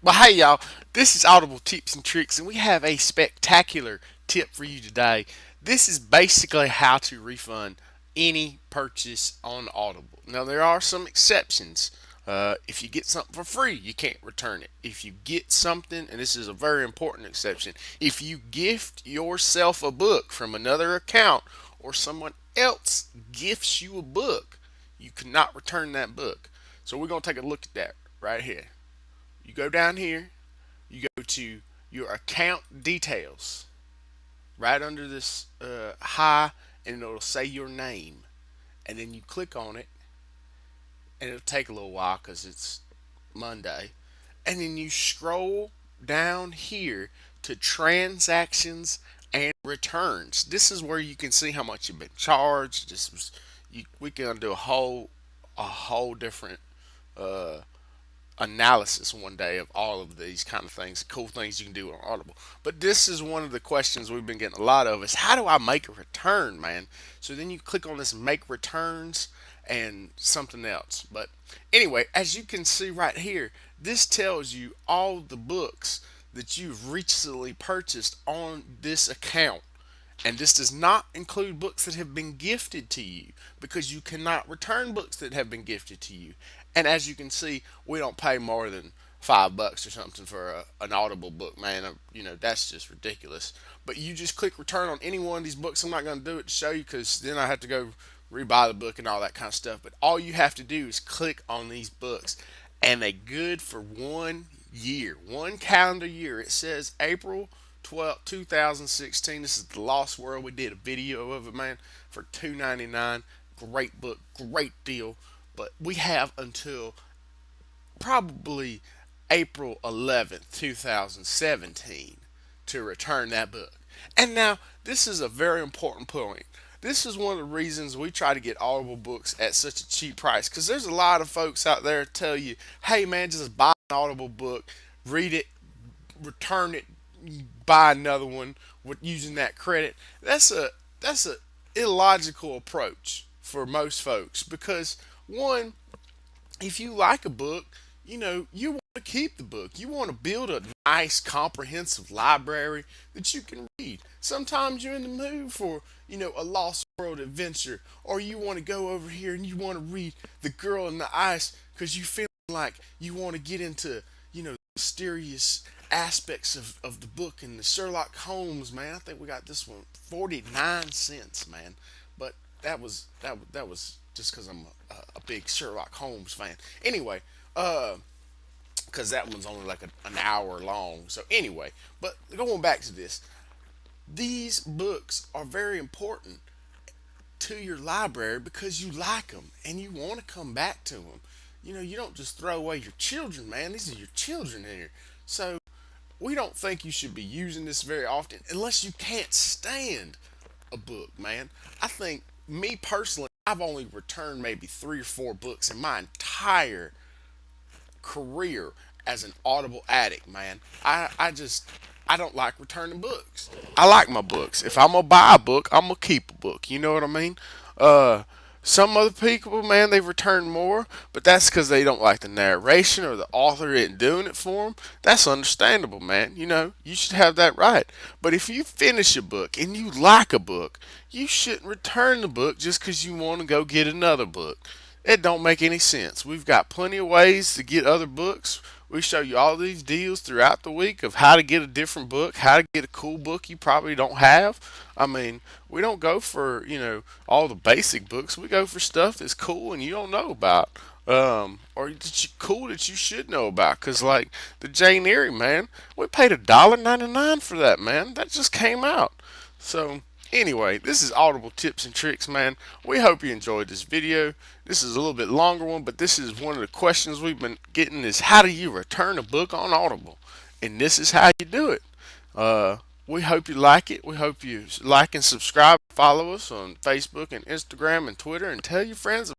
Well, hey y'all, this is Audible Tips and Tricks, and we have a spectacular tip for you today. This is basically how to refund any purchase on Audible. Now, there are some exceptions. If you get something for free, you can't return it. If you get something, and this is a very important exception, if you gift yourself a book from another account or someone else gifts you a book, you cannot return that book. So, we're going to take a look at that right here. You go down here, you go to your account details right under this hi, and it'll say your name. And then you click on it, and it'll take a little while because it's Monday. And then you scroll down here to transactions and returns. This is where you can see how much you've been charged. We can do a whole different uh, analysis one day of all of these kind of things, cool things you can do on Audible. But this is one of the questions we've been getting a lot of is how do I make a return, man? So then you click on this make returns and something else. But anyway, as you can see right here, this tells you all the books that you've recently purchased on this account. And this does not include books that have been gifted to you because you cannot return books that have been gifted to you. And as you can see, we don't pay more than $5 or something for an Audible book, man. That's just ridiculous. But you just click return on any one of these books. I'm not going to do it to show you because then I have to go rebuy the book and all that kind of stuff. But all you have to do is click on these books, and they're good for 1 year, one calendar year. It says April 12th, 2016. This is The Lost World. We did a video of it, man, for $2.99. Great book, great deal. But we have until probably April 11th, 2017 to return that book. And now, this is a very important point. This is one of the reasons we try to get Audible books at such a cheap price because there's a lot of folks out there tell you, hey man, just buy an Audible book, read it, return it, buy another one with using that credit. That's a illogical approach for most folks because one, if you like a book, you want to keep the book. You want to build a nice, comprehensive library that you can read. Sometimes you're in the mood for, a Lost World adventure, or you want to go over here and you want to read The Girl in the Ice because you feel like you want to get into, mysterious aspects of the book and the Sherlock Holmes, man. I think we got this one 49 cents, man. But that was just because I'm a big Sherlock Holmes fan. Anyway, because that one's only like an hour long. So anyway, but going back to this, these books are very important to your library because you like them and you want to come back to them. You don't just throw away your children, man. These are your children here. So we don't think you should be using this very often unless you can't stand a book, man. I think me personally, I've only returned maybe 3 or 4 books in my entire career as an Audible addict, man. I don't like returning books. I like my books. If I'm gonna buy a book, I'm gonna keep a book. You know what I mean? Uh, some other people, man, they return more, but that's because they don't like the narration or the author isn't doing it for them. That's understandable, man. You should have that right. But if you finish a book and you like a book, you shouldn't return the book just because you want to go get another book. It don't make any sense. We've got plenty of ways to get other books. We show you all these deals throughout the week of how to get a different book, how to get a cool book you probably don't have. I mean, we don't go for, all the basic books. We go for stuff that's cool and you don't know about. Or that's cool that you should know about. Because, like, the Jane Eyre, man, we paid $1.99 for that, man. That just came out. So, anyway, this is Audible Tips and Tricks, man. We hope you enjoyed this video. This is a little bit longer one, but this is one of the questions we've been getting is how do you return a book on Audible? And this is how you do it. We hope you like it. We hope you like and subscribe. Follow us on Facebook and Instagram and Twitter and tell your friends